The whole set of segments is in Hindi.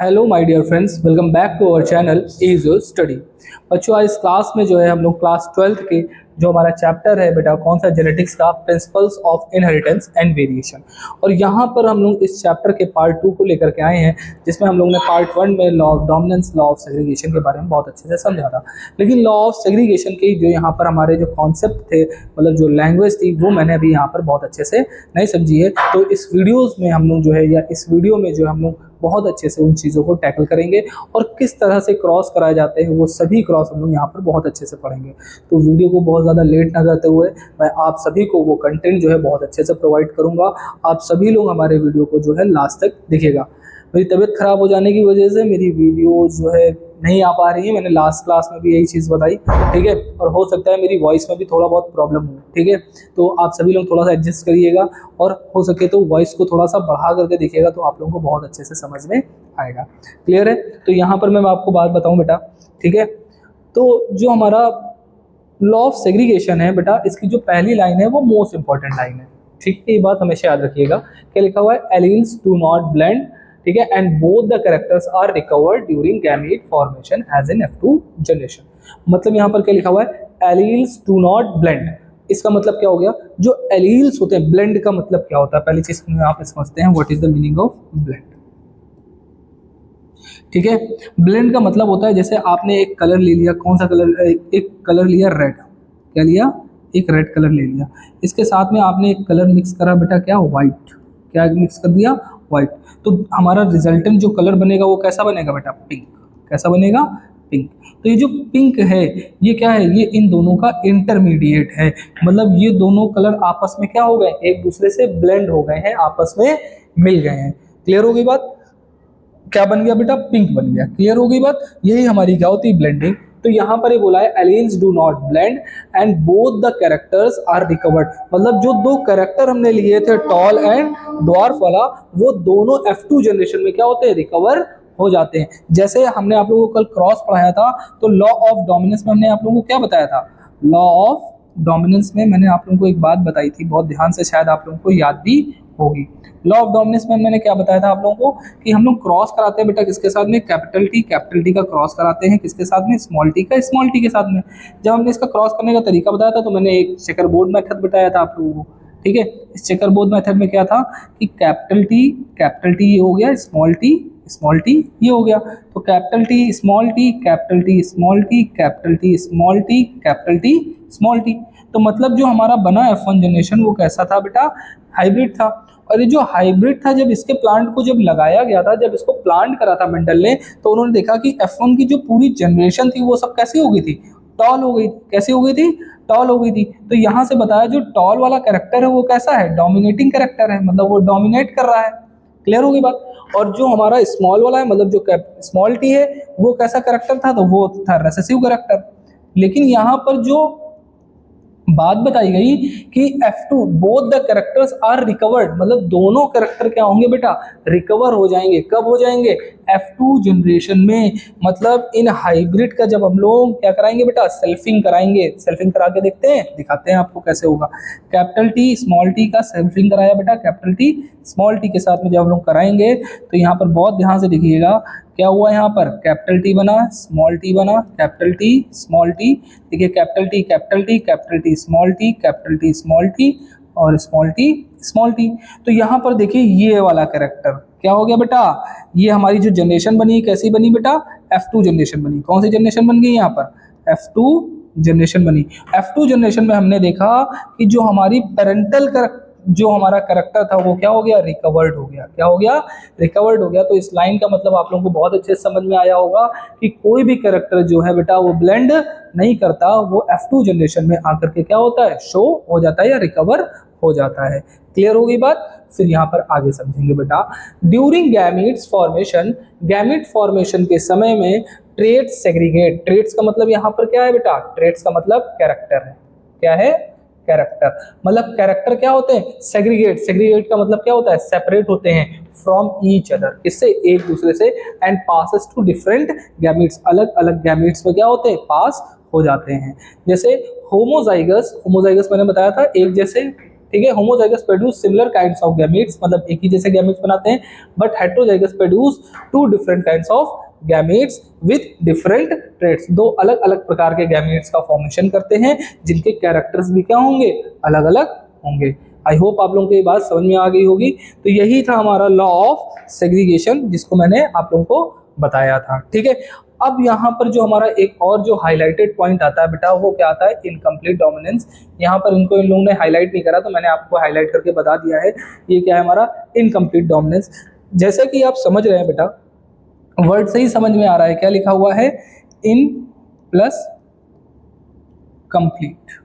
Hello my dear friends, welcome back to our channel is study. बच्चों, आज क्लास में जो है हम लोग क्लास 12th के जो हमारा चैप्टर है बेटा कौन सा, जेनेटिक्स का principles of inheritance and variation. और यहाँ पर हम लोग इस चैप्टर के पार्ट 2 को लेकर के आए हैं, जिसमें हम लोग ने पार्ट 1 में law of dominance, law of segregation के बारे में बहुत अच्छे से समझा था। लेकिन लॉ ऑफ सेग्रीगेशन के जो यहाँ पर हमारे जो कॉन्सेप्ट थे, मतलब जो लैंग्वेज थी, वो मैंने अभी यहाँ पर बहुत अच्छे से नहीं समझी है। तो इस वीडियोज़ में हम लोग जो है, या इस वीडियो में जो हम लोग बहुत अच्छे से उन चीज़ों को टैकल करेंगे और किस तरह से क्रॉस कराए जाते हैं वो सभी क्रॉस हम लोग यहाँ पर बहुत अच्छे से पढ़ेंगे। तो वीडियो को बहुत ज़्यादा लेट ना करते हुए मैं आप सभी को वो कंटेंट जो है बहुत अच्छे से प्रोवाइड करूँगा। आप सभी लोग हमारे वीडियो को जो है लास्ट तक देखिएगा। मेरी तबीयत ख़राब हो जाने की वजह से मेरी वीडियो जो है नहीं आ पा रही है। मैंने लास्ट क्लास में भी यही चीज़ बताई, ठीक है। और हो सकता है मेरी वॉइस में भी थोड़ा बहुत प्रॉब्लम हो, ठीक है। तो आप सभी लोग थोड़ा सा एडजस्ट करिएगा और हो सके तो वॉइस को थोड़ा सा बढ़ा करके देखिएगा, तो आप लोगों को बहुत अच्छे से समझ में आएगा। क्लियर है? तो यहाँ पर मैं आपको बात बताऊँ बेटा, ठीक है। तो जो हमारा लॉ ऑफ सेग्रीगेशन है बेटा, इसकी जो पहली लाइन है वो मोस्ट इंपॉर्टेंट लाइन है, ठीक है। ये बात हमेशा याद रखिएगा। क्या लिखा हुआ है? एलील्स डू नॉट ब्लेंड, ठीक है, and both the characters are recovered during gamete formation as in F2 generation. मतलब यहाँ पर क्या लिखा हुआ है? Alleles do not blend. इसका मतलब क्या हो गया? जो एलील्स होते हैं, ब्लेंड का मतलब क्या होता है? पहली चीज यहाँ पे समझते हैं, what is the meaning of blend, ठीक है। ब्लेंड का मतलब होता है, जैसे आपने एक कलर ले लिया, कौन सा कलर? एक कलर लिया रेड। क्या लिया? एक रेड कलर ले लिया। इसके साथ में आपने एक कलर मिक्स करा बेटा, क्या? व्हाइट। क्या मिक्स कर दिया? व्हाइट। तो हमारा रिजल्टेंट जो कलर बनेगा वो कैसा बनेगा बेटा? पिंक। कैसा बनेगा? पिंक। तो ये जो पिंक है, ये क्या है? ये इन दोनों का इंटरमीडिएट है। मतलब ये दोनों कलर आपस में क्या हो गए? एक दूसरे से ब्लेंड हो गए हैं, आपस में मिल गए हैं। क्लियर हो गई बात? क्या बन गया बेटा? पिंक बन गया। क्लियर हो गई बात? यही हमारी क्या होती है? ब्लेंडिंग। तो यहाँ पर ये बोला है alleles do not blend and both the characters are recovered. मतलब जो दो कैरेक्टर हमने लिए थे, टॉल एंड ड्वार्फ वाला, वो दोनों F2 जनरेशन में क्या होते हैं? रिकवर हो जाते हैं। जैसे हमने आप लोगों को कल क्रॉस पढ़ाया था, तो लॉ ऑफ डोमिनेंस में हमने आप लोगों को क्या बताया था? लॉ ऑफ डोमिनेंस में मैंने आप लोगों को एक बात बताई थी, बहुत ध्यान से, शायद आप लोगों को याद भी होगी। लॉ ऑफ डोमिनेंस में मैंने क्या बताया था आप लोगों को कि हम लोग क्रॉस कराते हैं बेटा किसके साथ में? कैपिटल टी का क्रॉस कराते हैं किसके साथ में? स्मॉल टी का स्मॉल टी के साथ में। जब हमने इसका क्रॉस करने का तरीका बताया था, तो मैंने एक चेकर बोर्ड मेथड बताया था आप लोगों को, ठीक है। इस चेकर बोर्ड मेथड में क्या था कि कैपिटल टी ये हो गया, स्मॉल टी ये हो गया। तो capital T small T, capital T small T, capital T small T, capital T small T. तो मतलब जो हमारा बना F1 जनरेशन वो कैसा था बेटा? हाइब्रिड था। और ये जो हाइब्रिड था, जब इसके प्लांट को जब लगाया गया था, जब इसको प्लांट करा था मेंडल ने, तो उन्होंने देखा कि F1 की जो पूरी जनरेशन थी वो सब कैसी हो गई थी? टॉल हो गई। कैसी हो गई थी? टॉल हो गई थी। तो यहाँ से बताया जो टॉल वाला कैरेक्टर है वो कैसा है? डोमिनेटिंग कैरेक्टर है, मतलब वो डोमिनेट कर रहा है। क्लियर होगी बात? और जो हमारा स्मॉल वाला है, मतलब जो स्मॉल टी है, वो कैसा कैरेक्टर था? तो वो था रेसेसिव कैरेक्टर। लेकिन यहाँ पर जो बात बताई गई कि F2 both the characters are recovered, मतलब दोनों कैरेक्टर क्या होंगे बेटा? रिकवर हो जाएंगे। कब हो जाएंगे? F2 जनरेशन में। मतलब इन हाइब्रिड का जब हम लोग क्या कराएंगे बेटा? सेल्फिंग कराएंगे। सेल्फिंग करा के देखते हैं, दिखाते हैं आपको कैसे होगा। कैपिटल टी स्मॉल टी का सेल्फिंग कराया बेटा, कैपिटल टी स्मॉल टी के साथ में जब हम लोग कराएंगे, तो यहाँ पर बहुत ध्यान से देखिएगा क्या हुआ। यहाँ पर कैपिटल टी बना, स्मॉल टी बना, कैपिटल टी स्मॉल टी, देखिए capital T capital T, capital T small T, capital T small T और स्मॉल टी स्मॉल टी। तो यहाँ पर देखिए ये वाला कैरेक्टर क्या हो गया बेटा? ये हमारी जो जनरेशन बनी कैसी बनी बेटा? F2 जनरेशन बनी। कौन सी जनरेशन बन गई यहाँ पर? F2 जनरेशन बनी। F2 जनरेशन में हमने देखा कि जो हमारी पेरेंटल जो हमारा कैरेक्टर था वो क्या हो गया? रिकवर्ड हो गया। क्या हो गया? रिकवर्ड हो गया। तो इस लाइन का मतलब आप लोगों को बहुत अच्छे से समझ में आया होगा कि कोई भी कैरेक्टर जो है बेटा वो ब्लेंड नहीं करता, वो F2 जनरेशन में आकर के क्या होता है? शो हो जाता है या रिकवर हो जाता है। क्लियर हो गई बात? फिर यहाँ पर आगे समझेंगे बेटा। During gametes formation, gamete formation के समय में ट्रेट्स सेग्रीगेट। ट्रेट्स का मतलब यहाँ पर क्या है बेटा? ट्रेट्स का मतलब कैरेक्टर है। क्या है? कैरेक्टर। मतलब कैरेक्टर क्या होते हैं? सेग्रीगेट। सेग्रीगेट का मतलब क्या होता है? सेपरेट होते हैं फ्रॉम ईच अदर, इससे एक दूसरे से, and passes to different gametes, अलग अलग गैमीट्स में क्या होते हैं? पास हो जाते हैं। जैसे होमोजाइगस, होमोजाइगस मैंने बताया था एक जैसे ठीक है। Homozygous produce similar kinds of gametes, मतलब एक ही जैसे गैमेट्स बनाते हैं, but heterozygous produce two different kinds of gametes with different traits, दो अलग अलग प्रकार के गैमेट्स का फॉर्मेशन करते हैं जिनके कैरेक्टर्स भी क्या होंगे, अलग अलग होंगे। आई होप आप लोगों को ये बात समझ में आ गई होगी। तो यही था हमारा लॉ ऑफ सेग्रीगेशन जिसको मैंने आप लोगों को बताया था, ठीक है। अब यहाँ पर जो हमारा एक और जो हाईलाइटेड पॉइंट आता है बेटा, वो क्या आता है, इनकम्प्लीट डोमिनेंस। यहाँ पर इनको इन लोगों ने हाईलाइट नहीं करा तो मैंने आपको हाईलाइट करके बता दिया है। ये क्या है हमारा इनकम्प्लीट डोमिनेंस। जैसे कि आप समझ रहे हैं बेटा, वर्ड से ही समझ में आ रहा है, क्या लिखा हुआ है, इन प्लस कंप्लीट।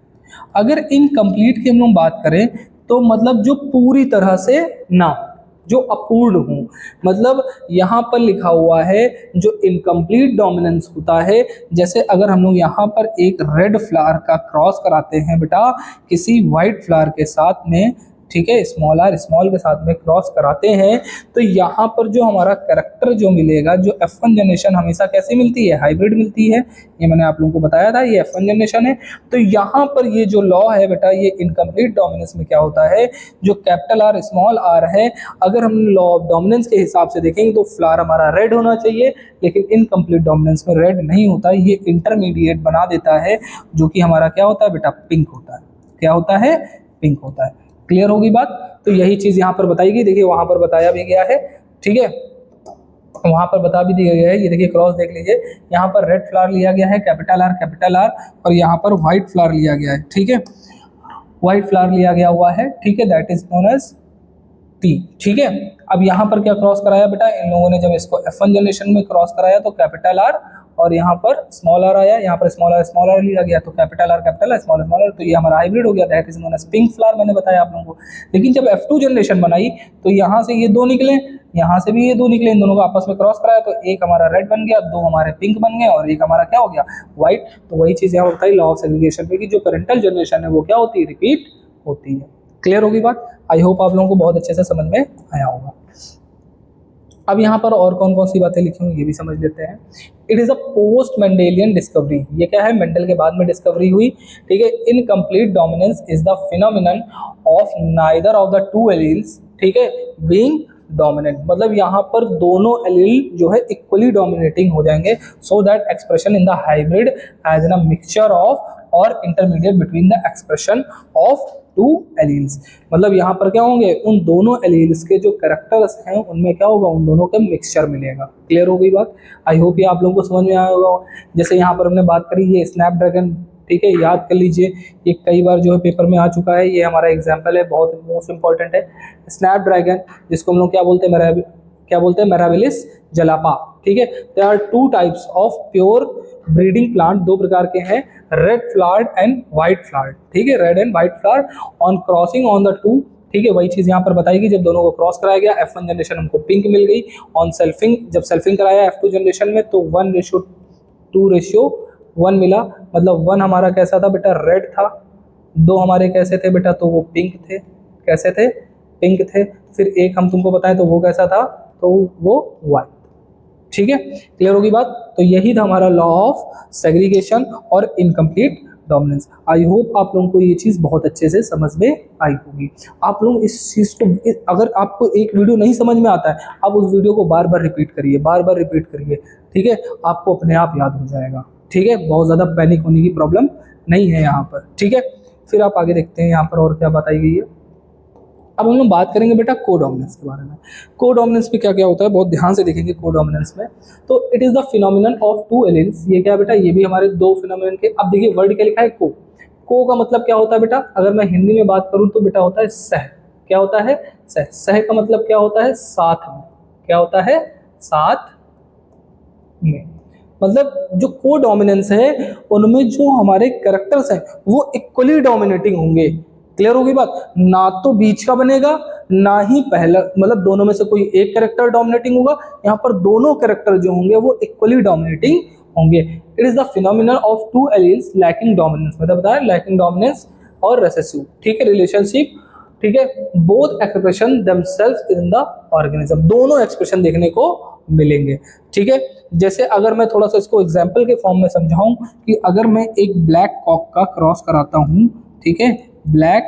अगर इनकम्प्लीट की हम लोग बात करें तो मतलब जो पूरी तरह से ना, जो अपूर्ण हो, मतलब यहाँ पर लिखा हुआ है जो इनकम्प्लीट डोमिनेंस होता है, जैसे अगर हम लोग यहाँ पर एक रेड फ्लावर का क्रॉस कराते हैं बेटा किसी वाइट फ्लावर के साथ में, ठीक है, स्मॉल आर स्मॉल के साथ में क्रॉस कराते हैं, तो यहाँ पर जो हमारा कैरेक्टर जो मिलेगा, जो F1 जनरेशन हमेशा कैसे मिलती है, हाइब्रिड मिलती है। ये मैंने आप लोगों को बताया था, ये F1 जनरेशन है। तो यहाँ पर ये जो लॉ है बेटा, ये इनकम्प्लीट डोमिनेंस में क्या होता है, जो कैपिटल आर स्मॉल आर है, अगर हम लॉ ऑफ डोमिनेंस के हिसाब से देखेंगे तो फ्लावर हमारा रेड होना चाहिए, लेकिन इनकम्प्लीट डोमिनेंस में रेड नहीं होता, ये इंटरमीडिएट बना देता है, जो कि हमारा क्या होता है बेटा, पिंक होता है। क्या होता है, पिंक होता है। क्लियर होगी बात। तो यही चीज यहाँ पर बताई गई, देखिए वहां पर बताया भी गया है, ठीक है, वहां पर बता भी दिया गया है। ये देखिए क्रॉस देख लीजिए, यहाँ पर रेड फ्लावर लिया गया है कैपिटल आर, और यहाँ पर व्हाइट फ्लावर लिया गया है, ठीक है, व्हाइट फ्लावर लिया गया हुआ है, ठीक है, that is known as T, ठीक है। अब यहाँ पर क्या क्रॉस कराया बेटा, इन लोगों ने जब इसको F1 जनरेशन में क्रॉस कराया तो कैपिटल आर और यहाँ पर स्मॉल आर आया, यहाँ पर स्मॉल आर लिया गया, तो कैपिटल आर स्मॉल आर, तो ये हमारा हाइब्रिड हो गया, that is known as pink flower, मैंने बताया आप लोगों को। लेकिन जब F2 जनरेशन बनाई तो यहाँ से ये दो निकले, यहाँ से भी ये दो निकले, इन दोनों को आपस में क्रॉस कराया तो एक हमारा रेड बन गया, दो हमारे पिंक बन गए और एक हमारा क्या हो गया, व्हाइट। तो वही चीज यहाँ बताई लॉ ऑफ सेग्रीगेशन में कि जो पेरेंटल जनरेशन है वो क्या होती है, रिपीट होती है। क्लियर होगी बात। आई होप आप लोगों को बहुत अच्छे से समझ में आया होगा। अब यहाँ पर और कौन कौन सी बातें लिखी हुई ये भी समझ लेते हैं। It is a post Mendelian discovery, ये क्या है, मेंडल के बाद में डिस्कवरी हुई, ठीक है। Incomplete dominance is the phenomenon of neither of the two alleles, ठीक है, बीइंग डोमिनेंट, मतलब यहाँ पर दोनों एलील जो है इक्वली डोमिनेटिंग हो जाएंगे, so that expression in the hybrid as an a mixture of और intermediate between the expression of two alleles, मतलब यहाँ पर क्या होंगे, उन दोनों एलील्स के जो कैरेक्टर्स हैं उनमें क्या होगा, उन दोनों का मिक्सचर मिलेगा। क्लियर हो गई बात। आई होप ये आप लोगों को समझ में आया होगा। जैसे यहाँ पर हमने बात करी ये स्नैपड्रैगन, ठीक है, याद कर लीजिए, ये कई बार जो है पेपर में आ चुका है, ये हमारा एग्जाम्पल है, बहुत मोस्ट इंपॉर्टेंट है। स्नैपड्रैगन जिसको हम लोग क्या बोलते हैं, मिराबिलिस जलापा, ठीक है। There are two types of pure breeding plant, दो प्रकार के हैं, red flowered and white flowered, ठीक है, red and white flower on crossing on the two, ठीक है, वही चीज यहाँ पर बताएगी। जब दोनों को क्रॉस कराया गया F1 जनरेशन हमको पिंक मिल गई, ऑन सेल्फिंग जब सेल्फिंग कराया F2 जनरेशन में तो 1:2:1 मिला, मतलब 1 हमारा कैसा था बेटा, रेड था, 2 हमारे कैसे थे बेटा, तो वो पिंक थे, कैसे थे, पिंक थे, फिर एक हम तुमको बताएं तो वो कैसा था, तो वो व्हाइट, ठीक है। क्लियर होगी बात। तो यही था हमारा लॉ ऑफ सेग्रीगेशन और इनकम्प्लीट डोमिनेंस। आई होप आप लोगों को ये चीज़ बहुत अच्छे से समझ में आई होगी। आप लोग इस चीज़ को, अगर आपको एक वीडियो नहीं समझ में आता है, आप उस वीडियो को बार बार रिपीट करिए, ठीक है, आपको अपने आप याद हो जाएगा, ठीक है, बहुत ज़्यादा पैनिक होने की प्रॉब्लम नहीं है यहाँ पर, ठीक है। फिर आप आगे देखते हैं यहाँ पर और क्या बताई गई है। अब हम लोग बात करेंगे बेटा कोडोमिनेंस के बारे में। कोडोमिनेंस में क्या क्या होता है, बहुत ध्यान से देखेंगे कोडोमिनेंस में। तो it is the phenomenon of two alleles, ये क्या बेटा, ये भी हमारे दो फिनोमिनन के। अब देखिए वर्ड क्या लिखा है, को का मतलब क्या होता है बेटा, अगर मैं हिंदी में बात करूं तो बेटा होता है सह। क्या होता है, सह। सह का मतलब क्या होता है, साथ में। क्या होता है, साथ में। मतलब जो कोडोमिनेंस है उनमें जो हमारे कैरेक्टर्स हैं वो इक्वली डोमिनेटिंग होंगे। क्लियर होगी बात। ना तो बीच का बनेगा, ना ही पहला, मतलब दोनों में से कोई एक कैरेक्टर डोमिनेटिंग होगा। यहाँ पर दोनों कैरेक्टर जो होंगे वो इक्वली डोमिनेटिंग होंगे। It is the phenomenon of two alleles lacking dominance, मतलब बताया लैकिंग डोमिनेंस और रिसेसिव, ठीक है, रिलेशनशिप, ठीक है। Both expression themselves in the organism, दोनों एक्सप्रेशन देखने को मिलेंगे, ठीक है। जैसे अगर मैं थोड़ा सा इसको एग्जाम्पल के फॉर्म में समझाऊं कि अगर मैं एक ब्लैक कॉक का क्रॉस कराता हूं, ठीक है, ब्लैक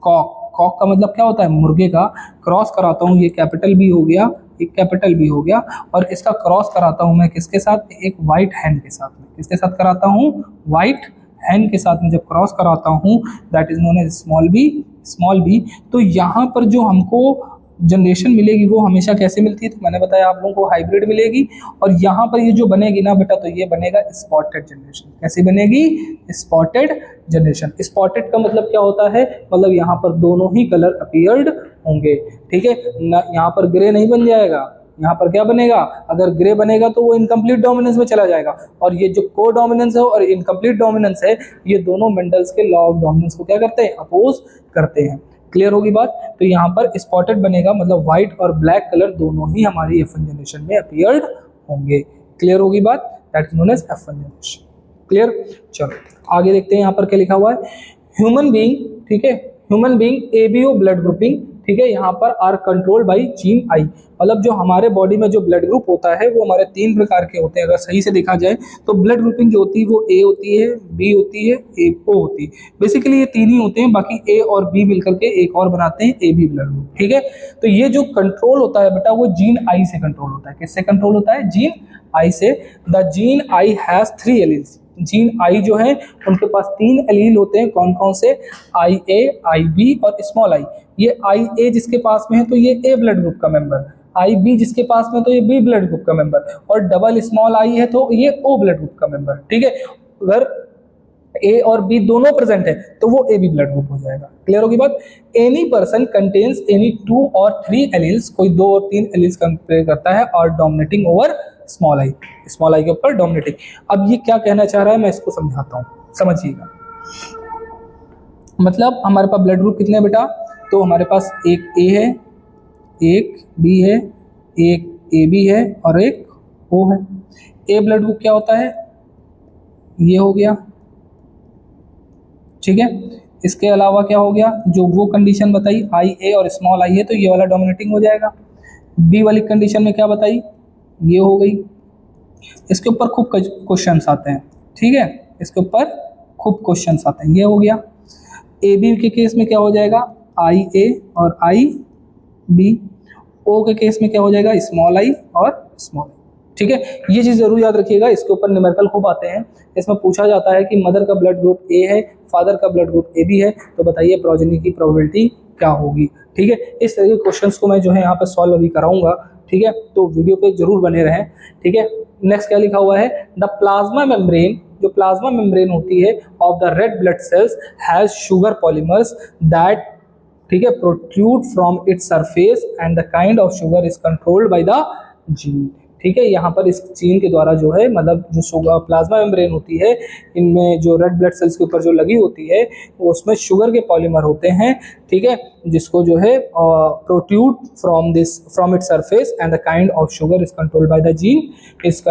कॉक कॉक का मतलब क्या होता है, मुर्गे का। क्रॉस कराता हूँ, ये कैपिटल बी हो गया, एक कैपिटल बी हो गया, और इसका क्रॉस कराता हूँ मैं किसके साथ, एक वाइट हैन के साथ में। किसके साथ कराता हूँ, वाइट हैन के साथ में जब क्रॉस कराता हूँ, that is known as small B, small B. तो यहाँ पर जो हमको जनरेशन मिलेगी वो हमेशा कैसे मिलती है, तो मैंने बताया आप लोगों को हाइब्रिड मिलेगी। और यहाँ पर ये जो बनेगी ना बेटा, तो ये बनेगा स्पॉटेड जनरेशन। कैसी बनेगी, स्पॉटेड जनरेशन। स्पॉटेड का मतलब क्या होता है, मतलब यहाँ पर दोनों ही कलर अपीयर्ड होंगे, ठीक है ना। यहाँ पर ग्रे नहीं बन जाएगा, यहाँ पर क्या बनेगा, अगर ग्रे बनेगा तो वो इनकम्प्लीट डोमिनेंस में चला जाएगा। और ये जो को डोमिनेंस है और इनकम्प्लीट डोमिनेंस है, ये दोनों मेंडल्स के लॉ ऑफ डोमिनेंस को क्या करते हैं, अपोज करते हैं। क्लियर होगी बात। तो यहाँ पर स्पॉटेड बनेगा मतलब व्हाइट और ब्लैक कलर दोनों ही हमारी F1 जनरेशन में अपीयर्ड होंगे। क्लियर होगी बात, that is known as F1 generation. Clear. चलो आगे देखते हैं यहाँ पर क्या लिखा हुआ है। ह्यूमन बीइंग, ठीक है, human being ABO blood grouping, ठीक है, यहाँ पर are controlled by gene I. मतलब जो हमारे बॉडी में जो ब्लड ग्रुप होता है वो हमारे 3 प्रकार के होते हैं। अगर सही से देखा जाए तो ब्लड ग्रुपिंग जो होती है वो ए होती है, बी होती है, ए ओ होती है। बेसिकली ये 3 ही होते हैं, बाकी ए और बी मिलकर के एक और बनाते हैं ए बी ब्लड ग्रुप, ठीक है। तो ये जो कंट्रोल होता है बेटा वो जीन आई से कंट्रोल होता है। किससे कंट्रोल होता है, जीन आई से। The gene I has 3 alleles. Gene I जो है उनके पास 3 एलील होते हैं। कौन कौन से, आई ए, आई बी और स्मॉल आई। ये आई ए जिसके पास में है तो ये ए ब्लड ग्रुप का मेंबर, आई बी जिसके पास में तो ये बी ब्लड ग्रुप का मेंबर, और डबल स्मॉल आई है तो ये ओ ब्लड ग्रुप का मेंबर, ठीक है। अगर ए और बी दोनों प्रेजेंट है तो वो ए बी ब्लड ग्रुप हो जाएगा। क्लियर होगी बात। एनी पर्सन कंटेन्स एनी 2 और 3 एलील्स, कोई 2 और 3 एलील्स कंपेयर करता है, और dominating over small I, small आई के ऊपर डोमिनेटिंग। अब ये क्या कहना चाह रहा है मैं इसको समझाता हूँ, समझिएगा। मतलब हमारे पास ब्लड ग्रुप कितने हैं बेटा, तो हमारे पास एक ए है, एक बी है, एक ए बी है और एक ओ है। ए ब्लड ग्रुप क्या होता है, ये हो गया, ठीक है। इसके अलावा क्या हो गया, जो वो कंडीशन बताई आई ए और स्मॉल आई है तो ये वाला डोमिनेटिंग हो जाएगा। बी वाली कंडीशन में क्या बताई, ये हो गई। इसके ऊपर खूब क्वेश्चंस आते हैं, ठीक है, इसके ऊपर खूब क्वेश्चंस आते हैं। ये हो गया। ए बी के केस में क्या हो जाएगा, आई ए और आई बी। ओ के केस में क्या हो जाएगा, स्मॉल आई और स्मॉल आई, ठीक है। ये चीज़ जरूर याद रखिएगा, इसके ऊपर न्यूमेरिकल खूब आते हैं। इसमें पूछा जाता है कि मदर का ब्लड ग्रुप ए है, फादर का ब्लड ग्रुप ए बी है, तो बताइए प्रोजेनी की प्रोबेबिलिटी क्या होगी, ठीक है। इस तरह के क्वेश्चंस को मैं जो है यहाँ पर सॉल्व अभी कराऊंगा, ठीक है। तो वीडियो पे जरूर बने रहें, ठीक है। नेक्स्ट क्या लिखा हुआ है, द प्लाज्मा मेम्ब्रेन, जो प्लाज्मा मेम्ब्रेन होती है of the red blood cells has sugar polymers that, ठीक है, protrude from its surface and the kind of sugar is controlled by the gene, ठीक है। यहाँ पर इस जीन के द्वारा जो है, मतलब जो शुगर प्लाज्मा मेम्ब्रेन होती है, इनमें जो रेड ब्लड सेल्स के ऊपर जो लगी होती है वो उसमें शुगर के पॉलीमर होते हैं, ठीक है, जिसको जो है protrude from its surface and the kind of sugar is controlled by the gene, इस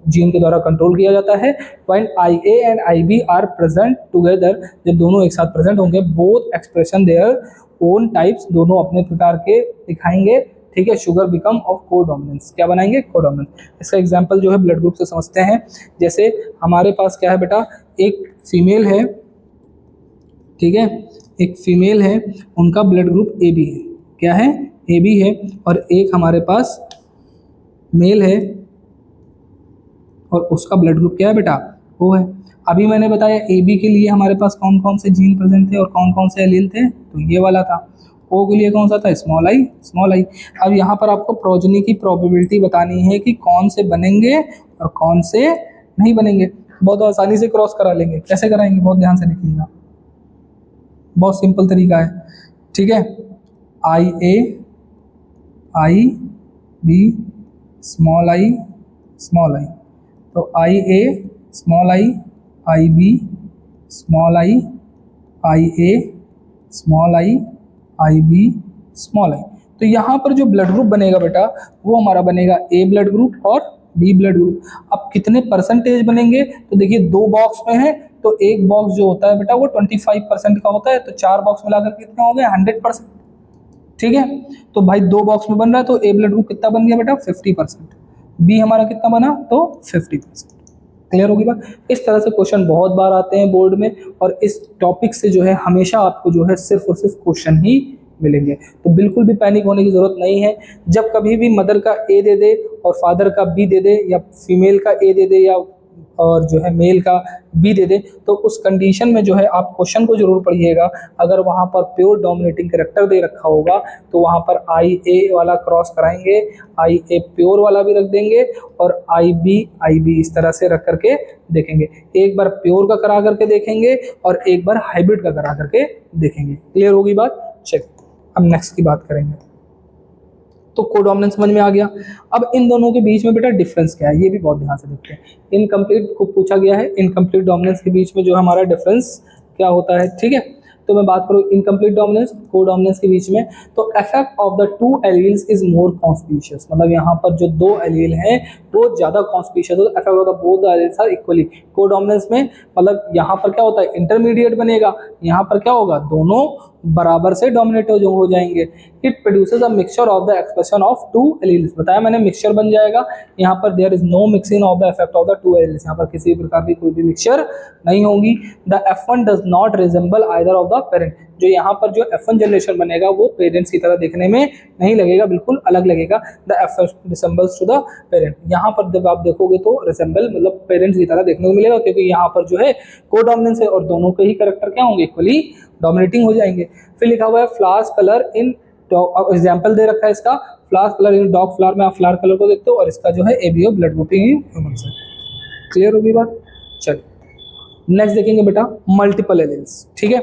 जीन के द्वारा कंट्रोल किया जाता है। When I A and I B are present together, जब दोनों एक साथ प्रेजेंट होंगे, both expression their own types, दोनों अपने प्रकार के दिखाएंगे, ठीक है। शुगर बिकम ऑफ कोडोमिनेंस, क्या बनाएंगे, कोडोमिनेंस। इसका एग्जांपल जो है ब्लड ग्रुप से समझते हैं। जैसे हमारे पास क्या है बेटा, एक फीमेल है, ठीक है, एक फीमेल है, उनका ब्लड ग्रुप ए बी है, क्या है, ए बी है, और एक हमारे पास मेल है और उसका ब्लड ग्रुप क्या है बेटा, वो है। अभी मैंने बताया ए बी के लिए हमारे पास कौन कौन से जीन प्रेजेंट थे और कौन कौन से एलील थे, तो ये वाला था। ओ के लिए कौन सा था, स्मॉल आई, स्मॉल आई। अब यहाँ पर आपको प्रोजेनी की प्रोबेबिलिटी बतानी है कि कौन से बनेंगे और कौन से नहीं बनेंगे। बहुत आसानी से क्रॉस करा लेंगे, कैसे कराएंगे, बहुत ध्यान से देखिएगा, बहुत सिंपल तरीका है, ठीक है। I A, I B, small I, small I, तो I A, small I B, small I A, small I B, small I. तो यहाँ पर जो ब्लड ग्रुप बनेगा बेटा वो हमारा बनेगा ए ब्लड ग्रुप और बी ब्लड ग्रुप। अब कितने परसेंटेज बनेंगे, तो देखिए 2 बॉक्स में है, तो एक बॉक्स जो होता है बेटा वो 25% का होता है, तो 4 बॉक्स मिलाकर कितना हो गया, 100%, ठीक है। तो भाई 2 बॉक्स में बन रहा है, तो ए ब्लड ग्रुप कितना बन गया बेटा, 50%, बी हमारा कितना बना, तो 50%। क्लियर होगी बात। इस तरह से क्वेश्चन बहुत बार आते हैं बोर्ड में, और इस टॉपिक से जो है हमेशा आपको जो है सिर्फ और सिर्फ क्वेश्चन ही मिलेंगे। तो बिल्कुल भी पैनिक होने की ज़रूरत नहीं है। जब कभी भी मदर का ए दे दे और फादर का बी दे दे, या फीमेल का ए दे दे या और जो है मेल का बी दे दे, तो उस कंडीशन में जो है आप क्वेश्चन को जरूर पढ़िएगा। अगर वहाँ पर प्योर डोमिनेटिंग कैरेक्टर दे रखा होगा तो वहाँ पर आई ए वाला क्रॉस कराएंगे, आई ए प्योर वाला भी रख देंगे और आई बी इस तरह से रख करके देखेंगे। एक बार प्योर का करा करके देखेंगे और एक बार हाइब्रिड का करा करके देखेंगे। क्लियर होगी बात? चलिए अब नेक्स्ट की बात करेंगे। तो कोडोमिनेंस समझ में आ गया। अब इन दोनों के बीच में बेटा डिफरेंस क्या है, ये भी बहुत ध्यान से देखते हैं। इनकम्प्लीट को पूछा गया है, इनकम्प्लीट डोमिनेंस के बीच में जो हमारा डिफरेंस क्या होता है, ठीक है। तो मैं बात करूँ इनकम्प्लीट डोमिनेंस कोडोमिनेंस के बीच में, तो effect of the two alleles is more conspicuous, मतलब यहाँ पर जो दो एलील हैं वो ज्यादा कॉन्स्पिशियस होता है। Effect of the both the alleles are equally. Codominance में मतलब यहाँ पर क्या होता है, इंटरमीडिएट बनेगा, यहाँ पर क्या होगा, दोनों बराबर से डोमिनेट हो जाएंगे। It produces a mixture of the expression of two alleles, बताया मैंने मिक्सचर बन जाएगा। यहाँ पर there is no mixing of the effect of the two alleles, यहाँ पर किसी प्रकार की कोई भी मिक्सचर नहीं होगी। The F1 does not resemble either of the parent, जो यहाँ पर जो F1 जनरेशन बनेगा वो पेरेंट्स की तरह देखने में नहीं लगेगा, बिल्कुल अलग लगेगा। The F1 resembles to the parent, यहाँ पर जब आप देखोगे तो रिसेंबल मतलब पेरेंट्स की तरह देखने को मिलेगा, क्योंकि यहाँ पर जो है कोडोमिनेंस है और दोनों के ही कैरेक्टर क्या होंगे, इक्वली डोमिनेटिंग हो जाएंगे। फिर लिखा हुआ है फ्लावर्स कलर इन, एग्जाम्पल दे रखा है इसका, flowers colour in dog flower में आप फ्लावर कलर को देखते हो, और इसका जो है ABO blood grouping in humans है। क्लियर होगी बात? चलिए नेक्स्ट देखेंगे बेटा मल्टीपल एलील्स, ठीक है।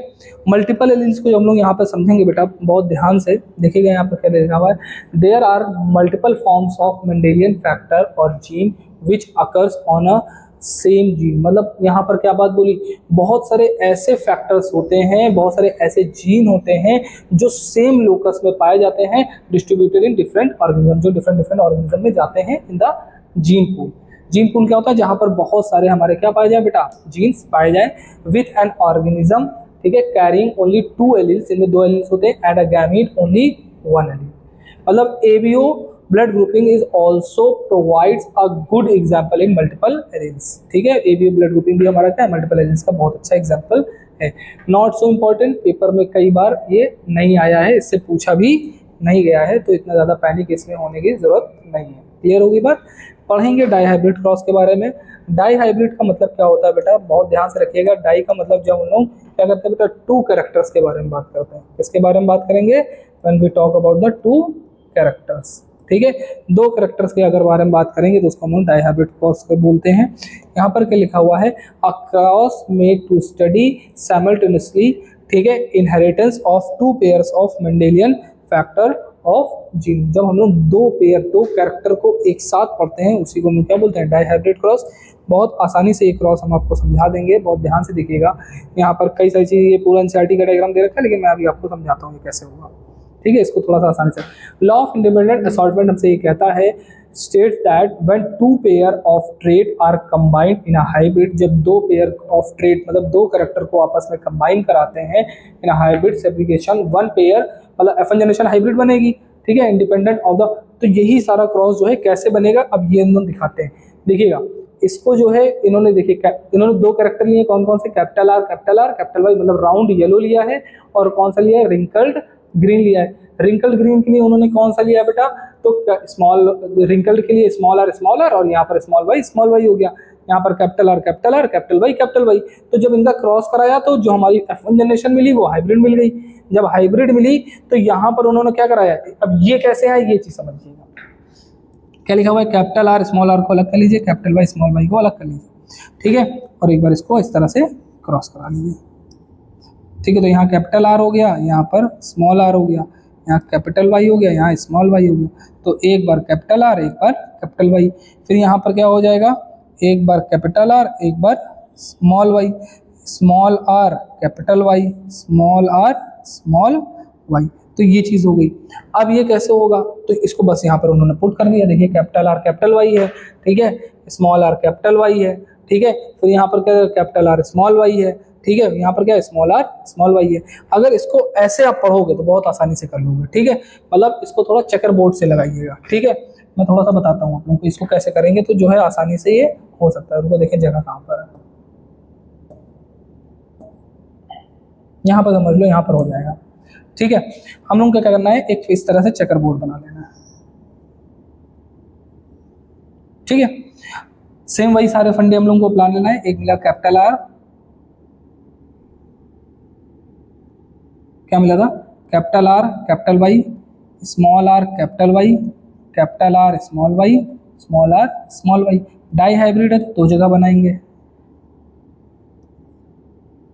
मल्टीपल एलील्स को हम लोग यहाँ पर समझेंगे बेटा, बहुत ध्यान से देखिएगा। यहाँ पर क्या लिखा हुआ है, there are multiple forms of Mendelian factor or gene which occurs on a same gene, मतलब यहाँ पर क्या बात बोली, बहुत सारे ऐसे फैक्टर्स होते हैं, बहुत सारे ऐसे जीन होते हैं जो सेम लोकस में पाए जाते हैं, डिस्ट्रीब्यूटेड इन डिफरेंट ऑर्गेनिज्म, जो डिफरेंट डिफरेंट ऑर्गेनिज्म में जाते हैं in the gene pool. Gene pool क्या होता है, जहां पर बहुत सारे हमारे क्या पाए जाए बेटा, जीन्स पाए जाए विथ एन ऑर्गेनिज्म, ठीक है, कैरिंग ओनली टू एलील्स, इनमें दो एलील्स होते हैं, and a gamete only one allele. मतलब ABO blood grouping is also provides a good example in multiple alleles, ठीक है। एबीओ ब्लड ग्रुपिंग भी हमारा क्या है, मल्टीपल एलील्स का बहुत अच्छा एग्जाम्पल है। नॉट सो इम्पोर्टेंट, पेपर में कई बार ये नहीं आया है, इससे पूछा भी नहीं गया है, तो इतना ज्यादा पैनिक इसमें होने की जरूरत नहीं है। क्लियर होगी बात? पढ़ेंगे डाई हाइब्रिड क्रॉस के बारे में। डाई हाइब्रिड का मतलब क्या होता है बेटा, बहुत ध्यान से रखिएगा। डाई का मतलब जब हम लोग क्या करते हैं बेटा, टू कैरेक्टर्स के बारे में बात करते हैं। किसके बारे में बात करेंगे, when we talk about the two characters, ठीक है। दो कैरेक्टर्स के अगर बारे में बात करेंगे तो उसको हम लोग डाई हाइब्रिड क्रॉस को बोलते हैं। यहाँ पर क्या लिखा हुआ है, a cross made to study simultaneously, ठीक है, inheritance of two pairs of Mendelian factor of gene. जब हम लोग दो पेयर, दो कैरेक्टर को एक साथ पढ़ते हैं उसी को हम क्या बोलते हैं, डाई हाइब्रिड क्रॉस। बहुत आसानी से ये क्रॉस हम आपको समझा देंगे, बहुत ध्यान से देखिएगा। यहाँ पर कई सारी चीज़, ये पूरा एनसीईआरटी का डायग्राम दे रखा है, लेकिन मैं अभी आपको समझाता हूँ ये कैसे होगा, ठीक है। इसको थोड़ा सा आसानी से, लॉ ऑफ इंडिपेंडेंट असॉर्टमेंट हमसे ये कहता है, states that when two pair of trait are combined in a hybrid, जब दो पेयर ऑफ ट्रेट मतलब दो कैरेक्टर को आपस में कंबाइन कराते हैं in a hybrid segregation, one pair मतलब F1 जनरेशन हाइब्रिड बनेगी, ठीक है, इंडिपेंडेंट ऑफ द। तो यही सारा क्रॉस जो है कैसे बनेगा, अब ये हम लोग दिखाते हैं। देखिएगा इसको जो है इन्होंने, देखिए इन्होंने दो कैरेक्टर लिए, कौन कौन से, कैपिटल आर कैपिटल वाई, मतलब राउंड येलो लिया है, और कौन सा लिया है, रिंकल्ड ग्रीन लिया है। रिंकल्ड ग्रीन के लिए उन्होंने कौन सा लिया बेटा, तो स्मॉल, रिंकल्ड के लिए स्मॉल आर, और यहाँ पर स्मॉल वाई हो गया। यहाँ पर कैपिटल आर कैपिटल वाई। तो जब इनका क्रॉस कराया तो जो हमारी F1 जनरेशन मिली वो हाइब्रिड मिल गई। जब हाइब्रिड मिली तो यहाँ पर उन्होंने क्या कराया, अब ये कैसे है ये चीज समझिएगा। क्या लिखा हुआ है, कैपिटल आर स्मॉल आर को अलग कर लीजिए, कैपिटल वाई स्मॉल वाई को अलग कर लीजिए, ठीक है, और एक बार इसको इस तरह से क्रॉस करा लीजिए, ठीक है। तो यहाँ कैपिटल आर हो गया, यहाँ पर स्मॉल आर हो गया, यहाँ कैपिटल वाई हो गया, यहाँ स्मॉल वाई हो गया। तो एक बार कैपिटल आर, एक बार कैपिटल वाई। फिर यहाँ पर क्या हो जाएगा, एक बार कैपिटल आर, एक बार small Y, small R capital Y, small R small Y. तो ये चीज़ हो गई। अब ये कैसे होगा, तो इसको बस यहाँ पर उन्होंने पुट कर दिया। देखिए कैपिटल आर कैपिटल वाई है, ठीक है, स्मॉल आर कैपिटल वाई है, ठीक है। फिर यहाँ पर क्या, कैपिटल आर स्मॉल वाई है, ठीक है, यहाँ पर क्या है, स्मॉल आर स्मॉल वाई है। अगर इसको ऐसे आप पढ़ोगे तो बहुत आसानी से कर लोगे, ठीक है। मतलब इसको थोड़ा चेकर बोर्ड से लगाइएगा, ठीक है। मैं थोड़ा सा बताता हूँ आप लोगों को इसको कैसे करेंगे तो जो है आसानी से ये हो सकता है। रुको देखिए जगह कहाँ पर है, यहाँ पर समझ लो, यहाँ पर हो जाएगा। ठीक है, हम लोग को क्या करना है, एक इस तरह से चेकर बोर्ड बना लेना है। ठीक है, सेम वही सारे फंडे हम लोगों को प्लान लेना है। एक मिला कैपिटल आर, क्या मिला था, capital R capital Y, small R capital Y, capital R small Y, small R small Y. Dihybrid है तो दो जगह बनाएंगे।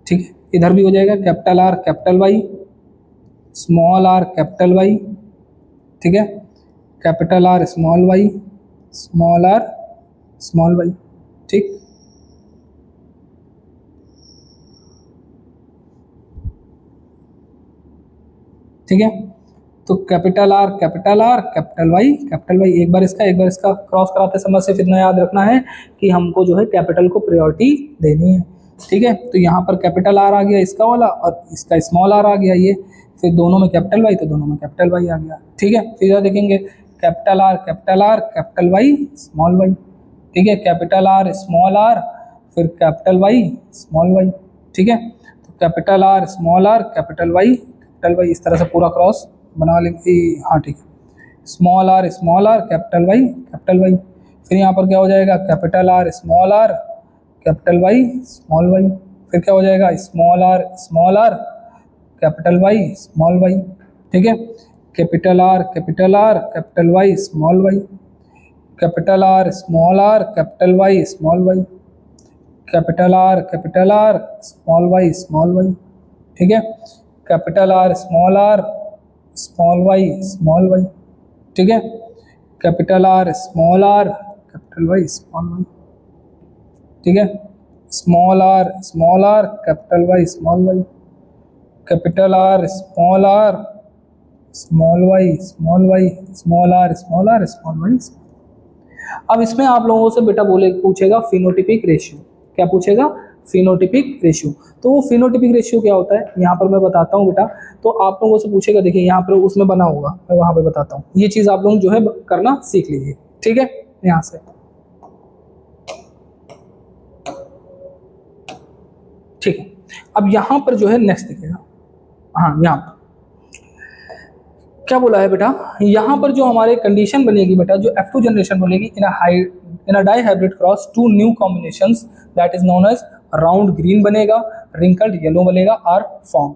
ठीक है, इधर भी हो जाएगा capital R capital Y, small R capital Y, ठीक है, capital R small Y, small R small Y. ठीक, ठीक है, तो capital R capital R capital Y, एक बार इसका क्रॉस कराते समय सिर्फ इतना याद रखना है कि हमको जो है कैपिटल को प्रायोरिटी देनी है। ठीक है, तो यहाँ पर कैपिटल आर आ गया इसका वाला और इसका स्मॉल आर आ गया ये, फिर दोनों में कैपिटल वाई तो दोनों में कैपिटल वाई आ गया। ठीक है, फिर इधर देखेंगे capital R capital Y small Y, ठीक है, कैपिटल आर स्मॉल आर फिर कैपिटल वाई स्मॉल वाई। ठीक है, तो capital R small R capital Y, इस तरह से पूरा क्रॉस बना लेंगे। हाँ ठीक है, स्मॉल आर कैपिटल वाई, फिर यहाँ पर क्या हो जाएगा, capital R capital Y small Y, फिर क्या हो जाएगा, small R capital Y small Y. ठीक है, capital R capital Y small Y, capital R capital Y small Y, capital R small Y. ठीक है, capital R small Y small Y. ठीक है, capital R capital Y small Y. ठीक है, small R capital Y small Y, capital R small Y small Y, small R small Y. अब इसमें आप लोगों से बेटा पूछेगा फिनोटिपिक रेशियो। क्या पूछेगा, फिनोटिपिक रेशियो। तो वो फिनोटिपिक रेशियो क्या होता है यहाँ पर मैं बताता हूँ बेटा। तो आप लोगों से पूछेगा, देखिए यहाँ पर उसमें बना होगा, मैं वहाँ पे बताता हूँ। ये चीज़ आप लोग जो है करना सीख लीजिए। ठीक है, यहाँ से ठीक है। अब यहाँ पर जो है नेक्स्ट दिखेगा, हाँ यहाँ पर क्या बोला है बेटा, यहाँ पर जो हमारे कंडीशन बनेगी बेटा, जो F2 जनरेशन बनेगी in a dihybrid cross two new combinations that is known as round green बनेगा, रिंकल्ड येलो बनेगा are form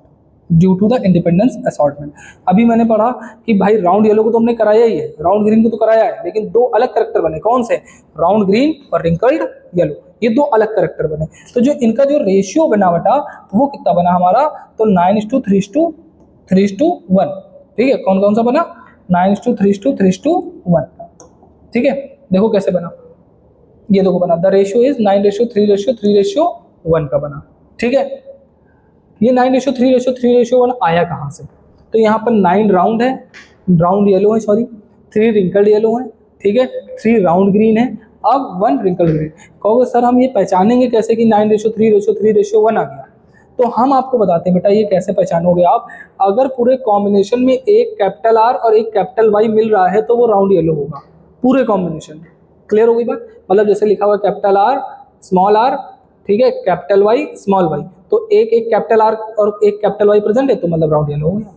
due to the independence assortment. अभी मैंने पढ़ा कि भाई राउंड येलो को तो हमने कराया ही है, राउंड ग्रीन को तो कराया है, लेकिन दो अलग करेक्टर बने, कौन से, राउंड ग्रीन और रिंकल्ड येलो, ये दो अलग करेक्टर बने। तो जो इनका जो रेशियो बना बेटा वो कितना बना हमारा, तो 9:3:1। ठीक है, कौन कौन सा बना, 9:3:1। ठीक है, देखो कैसे बना, ये देखो बना, द रेशियो इज 9:3:3:1 का बना। ठीक है, ये 9:3:3:1 आया कहाँ से, तो यहाँ पर 9 राउंड है, राउंड येलो है, सॉरी 3 रिंकल्ड येलो है, ठीक है, 3 राउंड ग्रीन है, अब 1 रिंकल्ड ग्रीन। कहोगे सर हम ये पहचानेंगे कैसे कि 9:3:3:1 आ गया, तो हम आपको बताते हैं बेटा ये कैसे पहचानोगे आप। अगर पूरे कॉम्बिनेशन में एक कैपिटल आर और एक कैपिटल वाई मिल रहा है तो वो राउंड येलो होगा पूरे कॉम्बिनेशन में। क्लियर हो गई बात, मतलब जैसे लिखा हुआ कैपिटल आर स्मॉल आर, ठीक है, कैपिटल वाई स्मॉल वाई, तो एक कैपिटल आर और एक कैपिटल वाई प्रेजेंट है तो मतलब राउंड येलो हो गया।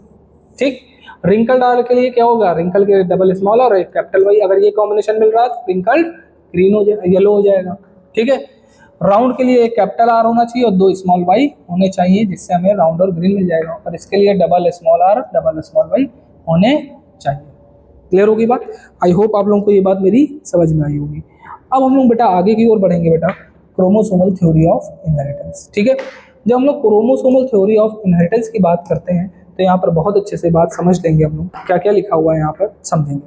ठीक, रिंकल्ड आर के लिए क्या होगा, रिंकल के डबल स्मॉल और एक कैपिटल वाई, अगर ये कॉम्बिनेशन मिल रहा है तो रिंकल्ड ग्रीन हो जाएगा, येलो हो जाएगा। ठीक है, राउंड के लिए एक कैपिटल आर होना चाहिए और 2 स्मॉल वाई होने चाहिए, जिससे हमें राउंड और ग्रीन मिल जाएगा, और इसके लिए double small R double small Y होने चाहिए। क्लियर होगी बात, आई होप आप लोगों को ये बात मेरी समझ में आई होगी। अब हम लोग बेटा आगे की ओर बढ़ेंगे बेटा, क्रोमोसोमल थ्योरी ऑफ इनहेरिटेंस। ठीक है, जब हम लोग क्रोमोसोमल थ्योरी ऑफ इनहेरिटेंस की बात करते हैं तो यहाँ पर बहुत अच्छे से बात समझ लेंगे हम लोग, क्या क्या लिखा हुआ है यहाँ पर समझेंगे।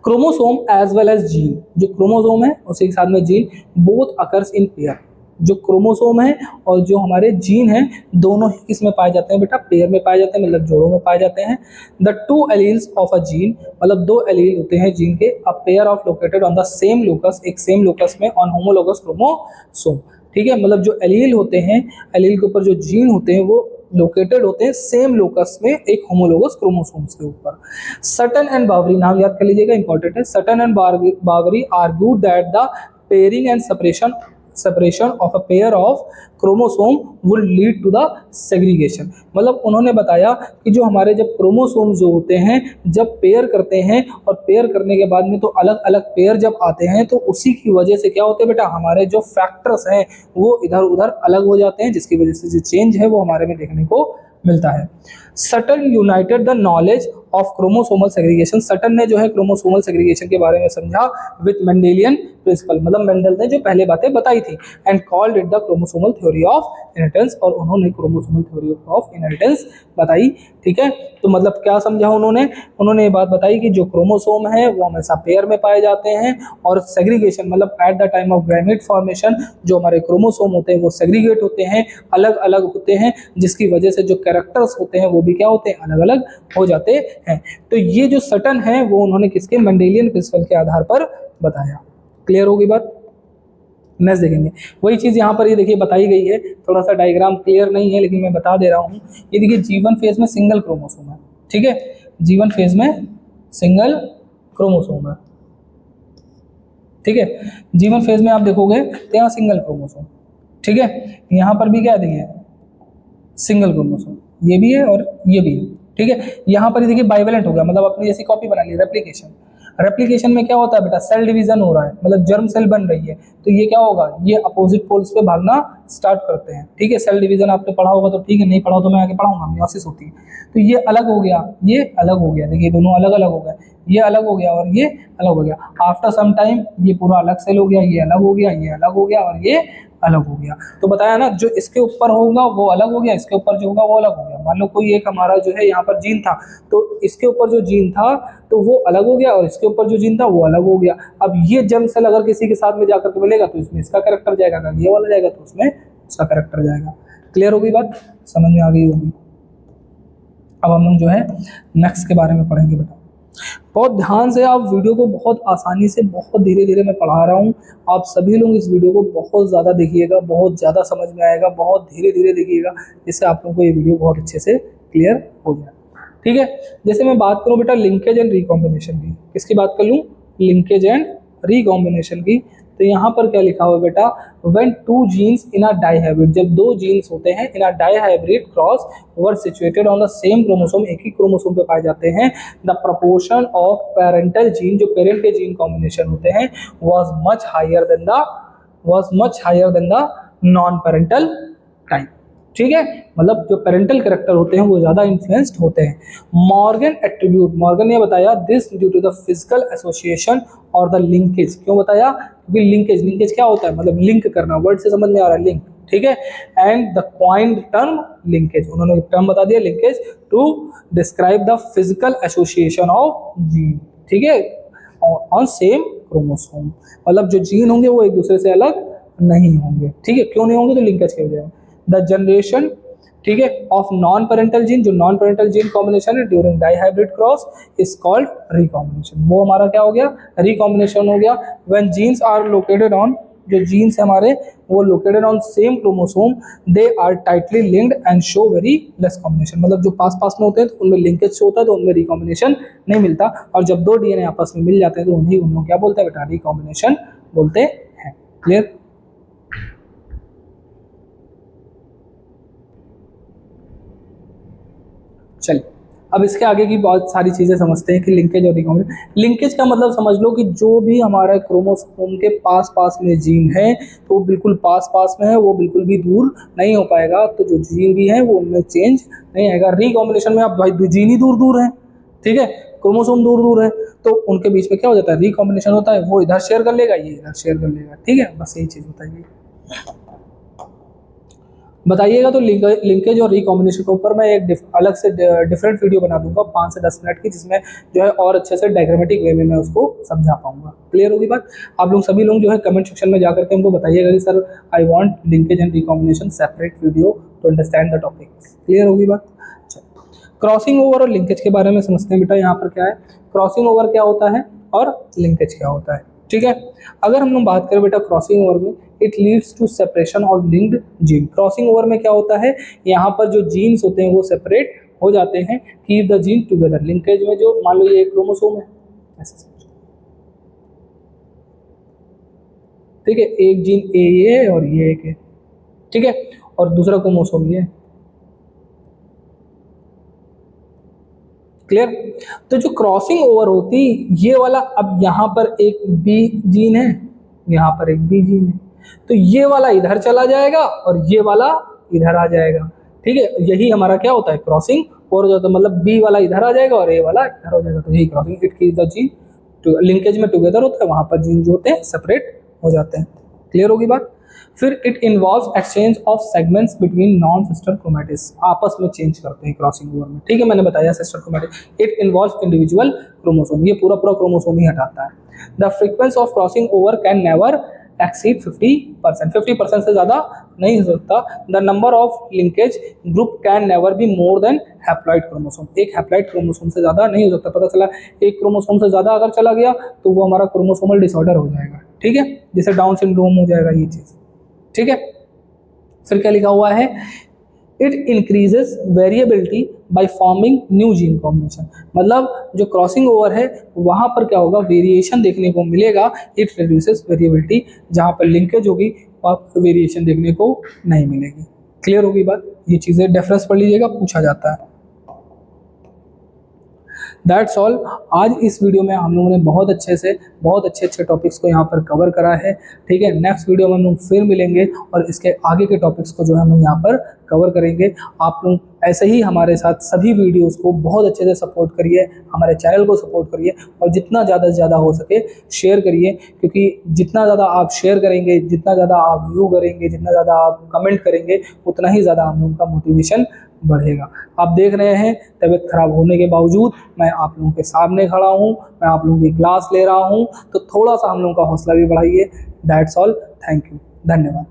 Chromosome as well as gene, जो क्रोमोसोम है उसी के साथ में gene, both occurs in pair. जो क्रोमोसोम है और जो हमारे जीन है दोनों ही किस में पाए जाते हैं बेटा, पेयर में पाए जाते हैं, मतलब जोड़ों में पाए जाते हैं। The 2 alleles of a gene, मतलब 2 एलील होते हैं जीन के, अ pair of located on the same locus, एक सेम लोकस में, ऑन होमोलोगस क्रोमोसोम। ठीक है, मतलब जो एलील होते हैं, एलील के ऊपर जो जीन होते हैं वो लोकेटेड होते हैं सेम लोकस में एक होमोलोगस क्रोमोसोम्स के ऊपर। सटन एंड बावरी, नाम याद कर लीजिएगा, इंपॉर्टेंट है। Sutton and Boveri argue that the pairing and separation separation of a pair of chromosome would lead to the segregation. मतलब उन्होंने बताया कि जो हमारे जब क्रोमोसोम जो होते हैं जब पेयर करते हैं और पेयर करने के बाद में तो अलग अलग पेयर जब आते हैं तो उसी की वजह से क्या होते हैं बेटा, हमारे जो फैक्टर्स हैं वो इधर उधर अलग हो जाते हैं, जिसकी वजह से जो चेंज है वो हमारे में देखने को मिलता है। Sutton united the knowledge of chromosomal segregation. Sutton ने जो है क्रोमोसोमल सेग्रीगेशन के बारे में समझा विद मेंडेलियन प्रिंसिपल, मतलब मेंडल ने जो पहले बातें बताई थी, and called it the chromosomal theory of inheritance, और उन्होंने क्रोमोसोमल थ्योरी ऑफ इनहेरिटेंस बताई। ठीक है, तो मतलब क्या समझा उन्होंने, उन्होंने ये बात बताई कि जो क्रोमोसोम है वो हमेशा पेयर में पाए जाते हैं, और सेग्रीगेशन मतलब at the time of gamete formation जो हमारे क्रोमोसोम होते हैं वो सेग्रीगेट होते हैं, अलग अलग होते हैं, जिसकी वजह से जो कैरेक्टर्स होते हैं वो भी क्या होते हैं, अलग अलग हो जाते हैं। तो ये जो सटन है वो उन्होंने किसके, मेंडेलियन प्रिंसिपल के आधार पर बताया। क्लियर होगी बात, नेक्स्ट देखेंगे वही चीज़ यहाँ पर ये देखिए बताई गई है, थोड़ा सा डायग्राम क्लियर नहीं है लेकिन मैं बता दे रहा हूँ। ये देखिए जीवन फेज में सिंगल क्रोमोसोम है, ठीक है, जीवन फेज में सिंगल क्रोमोसोम है, ठीक है, जीवन फेज में आप देखोगे तो यहाँ सिंगल क्रोमोसोम, ठीक है, यहाँ पर भी क्या देखिए सिंगल क्रोमोसोम, ये भी है और ये भी है, ठीक है। यहाँ पर ये देखिए बाइवेलेंट हो गया, मतलब अपनी जैसी कॉपी बना ली, रेप्लिकेशन। रेप्लिकेशन में क्या होता है बेटा, सेल डिवीजन हो रहा है, मतलब जर्म सेल बन रही है, तो ये क्या होगा, ये अपोजिट पोल्स पे भागना स्टार्ट करते हैं, ठीक है। सेल डिवीजन आपने पढ़ा होगा तो ठीक है, नहीं पढ़ा तो मैं आगे पढ़ाऊंगा, मियोसिस होती है। तो ये अलग हो गया, ये अलग हो गया, देखिए दोनों अलग अलग हो गए, ये अलग हो गया और ये अलग हो गया। आफ्टर सम टाइम ये पूरा अलग सेल हो गया, ये अलग हो गया, ये अलग हो गया और ये अलग हो गया। तो बताया ना, जो इसके ऊपर होगा वो अलग हो गया, इसके ऊपर जो होगा वो अलग हो गया। मान लो कोई एक हमारा जो है यहाँ पर जीन था, तो इसके ऊपर जो जीन था तो वो अलग हो गया और इसके ऊपर जो जीन था वो अलग हो गया। अब ये जर्म सेल अगर किसी के साथ में जाकर के मिलेगा तो इसमें इसका कैरेक्टर जाएगा, अगर ये वाला जाएगा तो उसमें उसका कैरेक्टर जाएगा। क्लियर होगी बात, समझ में आ गई होगी। अब हम लोग जो है नेक्स्ट के बारे में पढ़ेंगे बेटा, बहुत ध्यान से आप वीडियो को बहुत आसानी से बहुत धीरे धीरे मैं पढ़ा रहा हूँ, आप सभी लोग इस वीडियो को बहुत ज़्यादा देखिएगा, बहुत ज़्यादा समझ में आएगा, बहुत धीरे धीरे देखिएगा, जिससे आप लोगों को ये वीडियो बहुत अच्छे से क्लियर हो जाए। ठीक है, जैसे मैं बात करूँ बेटा लिंकेज एंड रिकॉम्बिनेशन की, किसकी बात कर लूँ, लिंकेज एंड रिकॉम्बिनेशन की, तो यहाँ पर क्या लिखा हुआ है बेटा, when two genes in a dihybrid, जब दो जीन्स होते हैं in a dihybrid cross were situated on the same chromosome, एक ही क्रोमोसोम पे पाए जाते हैं, the proportion of parental gene, जो पेरेंट के जीन कॉम्बिनेशन होते हैं, was much higher than the non parental type. ठीक है, मतलब जो पेरेंटल कैरेक्टर होते हैं वो ज़्यादा इन्फ्लुएंस्ड होते हैं। मॉर्गन एट्रीब्यूट, मॉर्गन ने बताया this due to the physical association और द लिंकेज, क्यों बताया, क्योंकि लिंकेज क्या होता है, मतलब लिंक करना, वर्ड से समझ में आ रहा है लिंक, ठीक है। And the coined term linkage, उन्होंने टर्म बता दिया linkage to describe the physical association of gene, ठीक है, ऑन सेम क्रोमोसोम, मतलब जो जीन होंगे वो एक दूसरे से अलग नहीं होंगे, ठीक है, क्यों नहीं होंगे, तो लिंकेज की वजह। द जनरेशन, ठीक है, ऑफ नॉन पेरेंटल जीन, जो नॉन पेरेंटल जीन कॉम्बिनेशन है during dihybrid cross is called recombination, वो हमारा क्या हो गया, रिकॉम्बिनेशन हो गया। When genes are located on, जो जीन्स है हमारे वो located on same chromosome, they are tightly linked and show very less combination, मतलब जो पास पास में होते हैं तो उनमें लिंकेज शो होता है, तो उनमें रिकॉम्बिनेशन नहीं मिलता, और जब दो डीएनए आपस में मिल जाते हैं तो उन्हीं उन क्या बोलते हैं बेटा, रिकॉम्बिनेशन बोलते हैं। क्लियर, चलिए अब इसके आगे की बहुत सारी चीज़ें समझते हैं कि लिंकेज और रिकॉम्बिनेशन। लिंकेज का मतलब समझ लो कि जो भी हमारा क्रोमोसोम के पास पास में जीन है तो वो बिल्कुल पास पास में है, वो बिल्कुल भी दूर नहीं हो पाएगा, तो जो जीन भी है वो उनमें चेंज नहीं आएगा। रिकॉम्बिनेशन में आप भाई जीन ही दूर दूर है, ठीक है, क्रोमोसोम दूर दूर है, तो उनके बीच में क्या हो जाता है, रिकॉम्बिनेशन होता है, वो इधर शेयर कर लेगा, ये इधर शेयर कर लेगा, ठीक है, बस यही चीज़ बताइए, बताइएगा। तो लिंकेज और रिकॉम्बिनेशन के ऊपर मैं एक अलग से डिफरेंट वीडियो बना दूंगा 5 से 10 मिनट की, जिसमें जो है और अच्छे से डायग्रामेटिक वे में मैं उसको समझा पाऊंगा। क्लियर होगी बात, आप लोग सभी लोग जो है कमेंट सेक्शन में जाकर के हमको बताइएगा कि sir I want linkage and recombination separate video to understand the topic. Clear होगी बात, क्रॉसिंग ओवर और लिंकेज के बारे में समझते हैं बेटा। यहाँ पर क्या है, क्रॉसिंग ओवर क्या होता है और लिंकेज क्या होता है, ठीक है। अगर हम लोग बात करें बेटा क्रॉसिंग ओवर में, it leads to separation of linked gene. Crossing over में क्या होता है, यहाँ पर जो जीन्स होते हैं वो सेपरेट हो जाते हैं, keep the gene together. Linkage में जो, मान लो ये एक क्रोमोसोम है, ऐसे समझो, ठीक है, एक जीन ए ये है और ये एक है, ठीक है, और दूसरा क्रोमोसोम ये है। क्लियर? तो जो क्रॉसिंग ओवर होती ये वाला, अब यहाँ पर एक बी जीन है, यहाँ पर एक बी जीन है, तो ये वाला इधर चला जाएगा और ये वाला इधर आ जाएगा, ठीक है, यही हमारा क्या होता है, क्रॉसिंग ओवर हो जाता है, मतलब बी वाला इधर आ जाएगा और ए वाला इधर हो जाएगा, तो यही crossing, it keeps the gene linkage में टुगेदर होता है, वहां पर जीन जो होते हैं सेपरेट हो जाते हैं। क्लियर होगी बात? फिर it involve exchange of segments between non sister chromatids, आपस में चेंज करते हैं क्रॉसिंग ओवर में, ठीक है, मैंने बताया sister chromatid. It involve individual chromosome, ये पूरा पूरा क्रोमोसोम ही हटाता है। The frequency of crossing over can never exceed 50%, 50% से ज्यादा नहीं हो सकता। The number of linkage group can never be more than haploid chromosome, एक हैप्लॉइड क्रोमोसोम से ज्यादा नहीं हो सकता। पता चला एक क्रोमोसोम से ज्यादा अगर चला गया तो वो हमारा क्रोमोसोमल डिसऑर्डर हो जाएगा, ठीक है, जैसे डाउन सिंड्रोम हो जाएगा ये चीज, ठीक है। फिर क्या लिखा हुआ है, it increases variability by forming new gene combination, मतलब जो क्रॉसिंग ओवर है वहां पर क्या होगा, वेरिएशन देखने को मिलेगा। इट रिड्यूसेस वेरिएबिलिटी, जहां पर लिंकेज होगी वहां पर वेरिएशन देखने को नहीं मिलेगी। क्लियर होगी बात? ये चीजें डिफरेंस पढ़ लीजिएगा, पूछा जाता है। That's all. आज इस वीडियो में हम लोगों ने बहुत अच्छे अच्छे टॉपिक्स को यहाँ पर कवर करा है, ठीक है। नेक्स्ट वीडियो में हम लोग फिर मिलेंगे और इसके आगे के टॉपिक्स को जो है हम लोग यहाँ पर कवर करेंगे। आप लोग ऐसे ही हमारे साथ सभी वीडियोस को बहुत अच्छे से सपोर्ट करिए, हमारे चैनल को सपोर्ट करिए और जितना ज़्यादा से ज़्यादा हो सके शेयर करिए, क्योंकि जितना ज़्यादा आप शेयर करेंगे, जितना ज़्यादा आप व्यू करेंगे, जितना ज़्यादा आप कमेंट करेंगे, उतना ही ज़्यादा हम लोगों का मोटिवेशन बढ़ेगा। आप देख रहे हैं तबीयत खराब होने के बावजूद मैं आप लोगों के सामने खड़ा हूँ, मैं आप लोगों की क्लास ले रहा हूँ, तो थोड़ा सा हम लोगों का हौसला भी बढ़ाइए। दैट्स ऑल, थैंक यू, धन्यवाद।